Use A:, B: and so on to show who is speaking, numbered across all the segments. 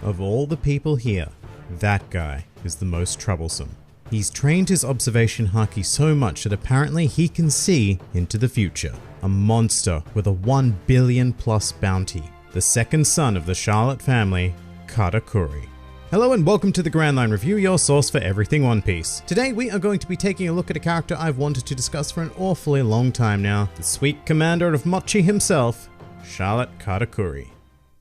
A: of all the people here, that guy is the most troublesome. He's trained his observation haki so much that apparently he can see into the future. A monster with a 1 billion plus bounty. The second son of the Charlotte family, Katakuri. Hello and welcome to the Grand Line Review, your source for everything One Piece. Today we are going to be taking a look at a character I've wanted to discuss for an awfully long time now. The sweet commander of Mochi himself, Charlotte Katakuri.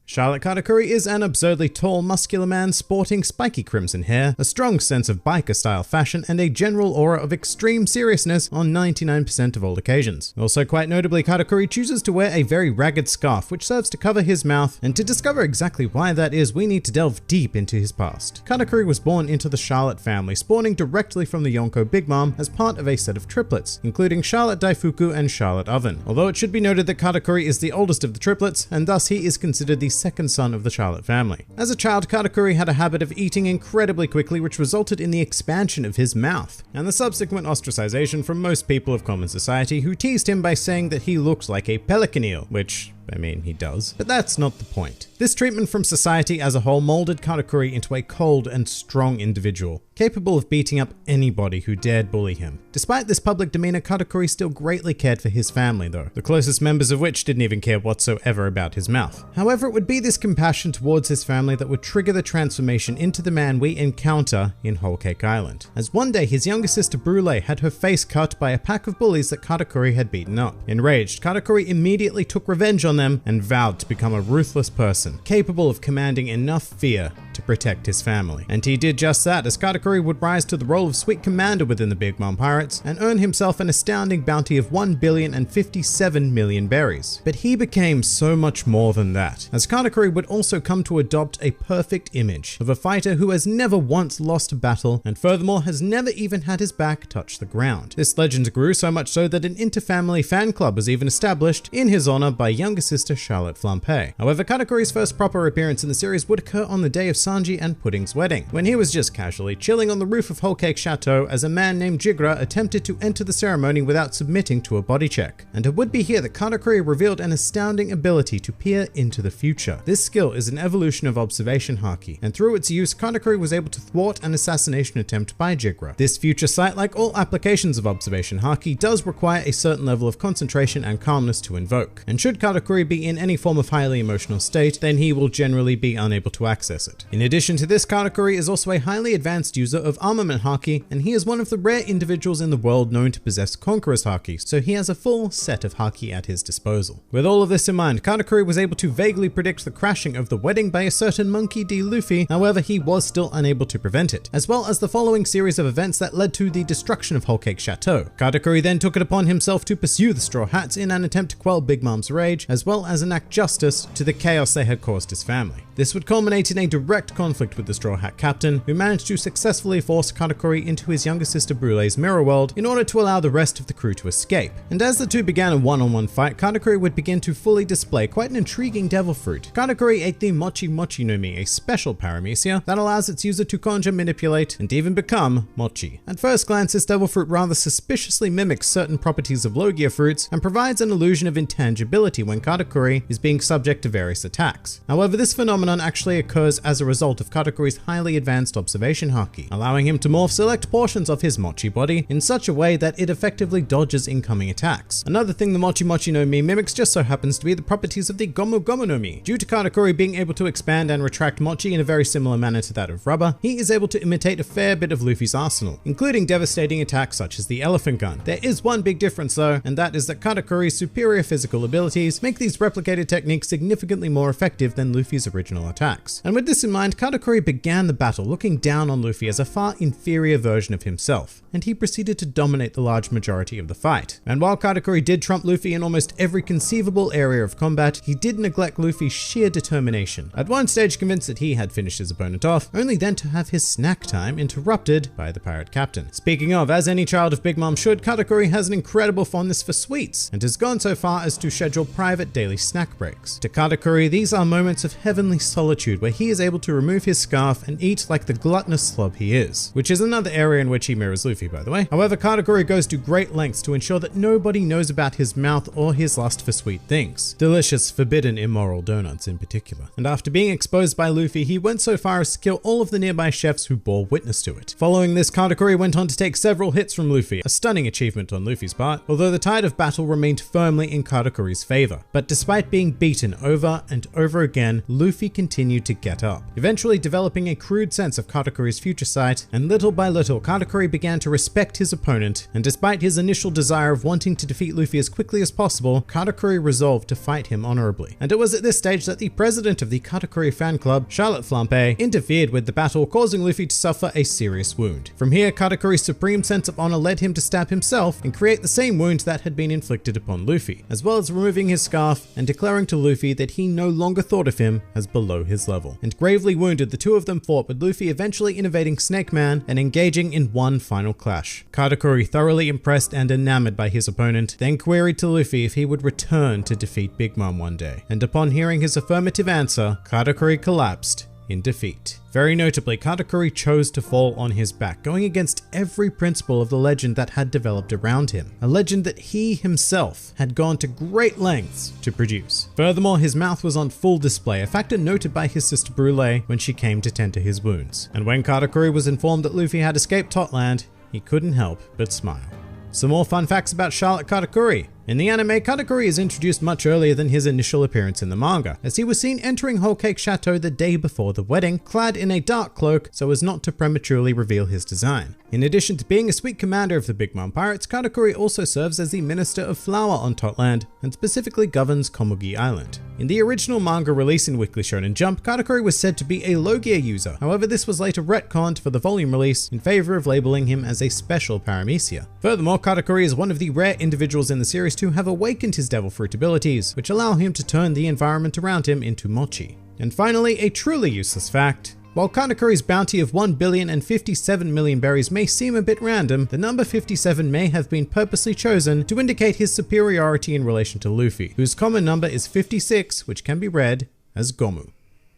A: Charlotte Katakuri is an absurdly tall, muscular man sporting spiky crimson hair, a strong sense of biker-style fashion, and a general aura of extreme seriousness on 99% of all occasions. Also, quite notably, Katakuri chooses to wear a very ragged scarf which serves to cover his mouth, and to discover exactly why that is, we need to delve deep into his past. Katakuri was born into the Charlotte family, spawning directly from the Yonko Big Mom as part of a set of triplets, including Charlotte Daifuku and Charlotte Oven. Although it should be noted that Katakuri is the oldest of the triplets, and thus he is considered the second son of the Charlotte family. As a child, Katakuri had a habit of eating incredibly quickly, which resulted in the expansion of his mouth, and the subsequent ostracization from most people of common society who teased him by saying that he looked like a pelican eel, which, I mean, he does. But that's not the point. This treatment from society as a whole molded Katakuri into a cold and strong individual, capable of beating up anybody who dared bully him. Despite this public demeanor, Katakuri still greatly cared for his family though, the closest members of which didn't even care whatsoever about his mouth. However, it would be this compassion towards his family that would trigger the transformation into the man we encounter in Whole Cake Island, as one day his younger sister Brûlée had her face cut by a pack of bullies that Katakuri had beaten up. Enraged, Katakuri immediately took revenge on them and vowed to become a ruthless person, capable of commanding enough fear to protect his family. And he did just that, as Katakuri would rise to the role of sweet commander within the Big Mom Pirates and earn himself an astounding bounty of 1,057,000,000 berries. But he became so much more than that, as Katakuri would also come to adopt a perfect image of a fighter who has never once lost a battle and furthermore has never even had his back touch the ground. This legend grew so much so that an inter-family fan club was even established in his honor by younger sister Charlotte Flampe. However, Katakuri's first proper appearance in the series would occur on the day of Sanji and Pudding's wedding, when he was just casually chilling on the roof of Whole Cake Chateau as a man named Jigra attempted to enter the ceremony without submitting to a body check. And it would be here that Katakuri revealed an astounding ability to peer into the future. This skill is an evolution of observation haki, and through its use, Katakuri was able to thwart an assassination attempt by Jigra. This future sight, like all applications of observation haki, does require a certain level of concentration and calmness to invoke, and should Katakuri be in any form of highly emotional state, then he will generally be unable to access it. In addition to this, Katakuri is also a highly advanced user of armament haki, and he is one of the rare individuals in the world known to possess Conqueror's haki, so he has a full set of haki at his disposal. With all of this in mind, Katakuri was able to vaguely predict the crashing of the wedding by a certain Monkey D. Luffy, however he was still unable to prevent it, as well as the following series of events that led to the destruction of Whole Cake Chateau. Katakuri then took it upon himself to pursue the Straw Hats in an attempt to quell Big Mom's rage, as well as enact justice to the chaos they had caused his family. This would culminate in a direct conflict with the Straw Hat captain, who managed to successfully force Katakuri into his younger sister Brûlée's mirror world in order to allow the rest of the crew to escape. And as the two began a one-on-one fight, Katakuri would begin to fully display quite an intriguing devil fruit. Katakuri ate the Mochi Mochi no Mi, a special paramecia that allows its user to conjure, manipulate, and even become Mochi. At first glance, this devil fruit rather suspiciously mimics certain properties of Logia fruits and provides an illusion of intangibility when Katakuri is being subject to various attacks. However, this phenomenon actually occurs as a result of Katakuri's highly advanced observation haki, allowing him to morph select portions of his Mochi body in such a way that it effectively dodges incoming attacks. Another thing the Mochi Mochi no Mi mimics just so happens to be the properties of the Gomu Gomu no Mi. Due to Katakuri being able to expand and retract Mochi in a very similar manner to that of rubber, he is able to imitate a fair bit of Luffy's arsenal, including devastating attacks such as the Elephant Gun. There is one big difference though, and that is that Katakuri's superior physical abilities make these replicated techniques significantly more effective than Luffy's original attacks. And with this in mind, Katakuri began the battle looking down on Luffy as a far inferior version of himself, and he proceeded to dominate the large majority of the fight. And while Katakuri did trump Luffy in almost every conceivable area of combat, he did neglect Luffy's sheer determination, at one stage convinced that he had finished his opponent off, only then to have his snack time interrupted by the pirate captain. Speaking of, as any child of Big Mom should, Katakuri has an incredible fondness for sweets, and has gone so far as to schedule private daily snack breaks. To Katakuri, these are moments of heavenly solitude where he is able to remove his scarf and eat like the gluttonous slob he is, which is another area in which he mirrors Luffy, by the way. However, Katakuri goes to great lengths to ensure that nobody knows about his mouth or his lust for sweet things. Delicious, forbidden, immoral donuts in particular. And after being exposed by Luffy, he went so far as to kill all of the nearby chefs who bore witness to it. Following this, Katakuri went on to take several hits from Luffy, a stunning achievement on Luffy's part, although the tide of battle remained firmly in Katakuri's favor. But despite being beaten over and over again, Luffy continued to get up, eventually developing a crude sense of Katakuri's future sight, and little by little, Katakuri began to respect his opponent, and despite his initial desire of wanting to defeat Luffy as quickly as possible, Katakuri resolved to fight him honorably. And it was at this stage that the president of the Katakuri fan club, Charlotte Flampe, interfered with the battle, causing Luffy to suffer a serious wound. From here, Katakuri's supreme sense of honor led him to stab himself and create the same wound that had been inflicted upon Luffy, as well as removing his scarf and declaring to Luffy that he no longer thought of him as below his level. And gravely wounded, the two of them fought, with Luffy eventually innovating Snake Man and engaging in one final clash. Katakuri, thoroughly impressed and enamored by his opponent, then queried to Luffy if he would return to defeat Big Mom one day. And upon hearing his affirmative answer, Katakuri collapsed in defeat. Very notably, Katakuri chose to fall on his back, going against every principle of the legend that had developed around him, a legend that he himself had gone to great lengths to produce. Furthermore, his mouth was on full display, a factor noted by his sister Brule when she came to tend to his wounds. And when Katakuri was informed that Luffy had escaped Totland, he couldn't help but smile. Some more fun facts about Charlotte Katakuri. In the anime, Katakuri is introduced much earlier than his initial appearance in the manga, as he was seen entering Whole Cake Chateau the day before the wedding, clad in a dark cloak so as not to prematurely reveal his design. In addition to being a sweet commander of the Big Mom Pirates, Katakuri also serves as the Minister of Flour on Totland, and specifically governs Komugi Island. In the original manga release in Weekly Shonen Jump, Katakuri was said to be a Logia user, however this was later retconned for the volume release in favor of labeling him as a special paramecia. Furthermore, Katakuri is one of the rare individuals in the series to have awakened his devil fruit abilities, which allow him to turn the environment around him into mochi. And finally, a truly useless fact. While Katakuri's bounty of 1,057,000,000 berries may seem a bit random, the number 57 may have been purposely chosen to indicate his superiority in relation to Luffy, whose common number is 56, which can be read as Gomu.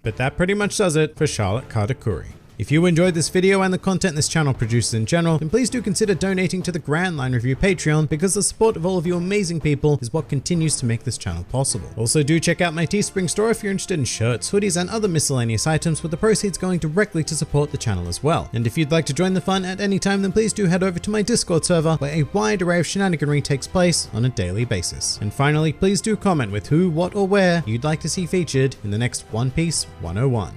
A: But that pretty much does it for Charlotte Katakuri. If you enjoyed this video and the content this channel produces in general, then please do consider donating to the Grand Line Review Patreon, because the support of all of you amazing people is what continues to make this channel possible. Also, do check out my Teespring store if you're interested in shirts, hoodies, and other miscellaneous items, with the proceeds going directly to support the channel as well. And if you'd like to join the fun at any time, then please do head over to my Discord server, where a wide array of shenaniganry takes place on a daily basis. And finally, please do comment with who, what, or where you'd like to see featured in the next One Piece 101.